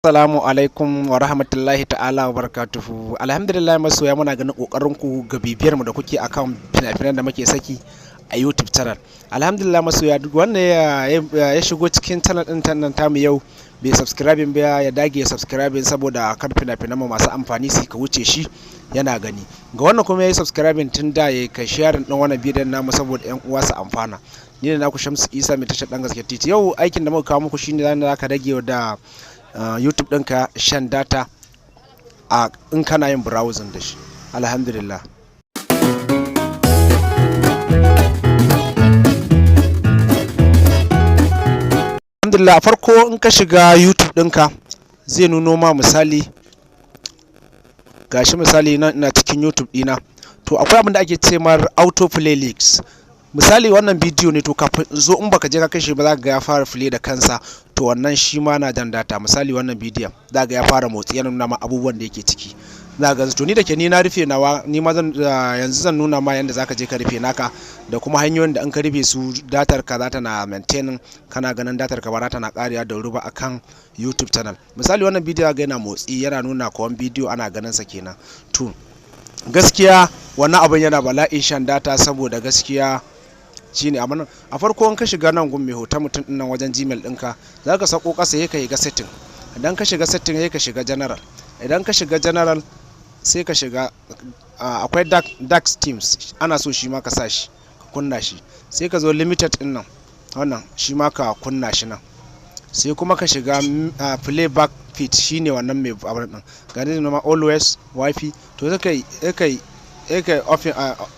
Assalamu alaikum wa rahmatullahi ta'ala wa barakatuhu. Alhamdulillah masoya, muna ganin kokarin ku ga bibiyar mu da kuke akan fina-finan da muke saki a YouTube channel. Alhamdulillah masoya, duk wanda ya shigo cikin channel din nan tamu yau bai subscribing ba ya dage subscribing, saboda kan fina-finan mu masu amfani su ka wuce shi yana gani. Ga wannan kuma yayi subscribing tun da yayi kai sharing din wannan bidiyon namu saboda yan uwa su amfana. Ni ne naku Shamsu Isa mai tashar dan gaske titi. Yau aikin da muka kawo muku shine zaka rage da YouTube ɗinka shan data in kana yin browsing da shi. Alhamdulillah. Alhamdulillah, farko in ka shiga YouTube ɗinka zai nuno ma misali, gashi misali nan ina cikin YouTube ɗina, to akwai abin da ake ce mar auto play links. Misali wannan bidiyo ne, to kafin zo in baka je ka kashe ba za ka ga ya fara play da kansa, to wannan shi ma na jan data. Misali wannan bidiyon za ga ya fara motsi, yana nuna ma abubuwan da yake ciki. Za ga to ni da ke ni na rufe nawa, ni ma yanzu zan nuna ma yanda zaka je ka rufe naka, da kuma hanyoyin da in ka rufe su datar ka za ta na maintaining, kana ganin datar ka ba za ta na kariya da ruba akan YouTube channel. Misali wannan bidiyo ga yana motsi, yana nuna kawan bidiyo ana ganin sa kenan. To gaskiya wannan abin yana bala'in shan data, saboda gaskiya shine amma a farko in ka shiga nan gun mai hoton mutum din nan wajen Gmail ɗinka, za ka sako ƙasa sai ka shiga setting. Idan ka shiga setting sai ka shiga general. Idan ka shiga general sai ka shiga akwai dark themes, ana so shi ma ka sa shi ka kunna shi. Sai ka zo limited din nan, wannan shi ma ka kunna shi nan. Sai kuma ka shiga playback fit, shine wannan mai abin din gani ne ma always wifi. To sai kai off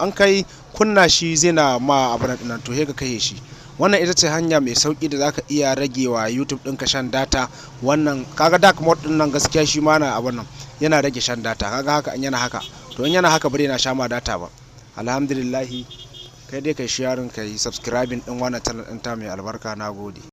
an kai kunna shi zai na ma abin nan, to sai ka kai shi. Wannan ita ce hanya mai sauki da zaka iya ragewa YouTube ɗinka shan data. Wannan kaga dark mode din nan gaskiya shi ma na abin nan yana rage shan data. Kaga haka in yana haka, to in yana haka bare na sha ma data ba. Alhamdulillah, kai dai kai sharing, kai subscribing din wannan channel ɗin ta mai albarka. Nagode.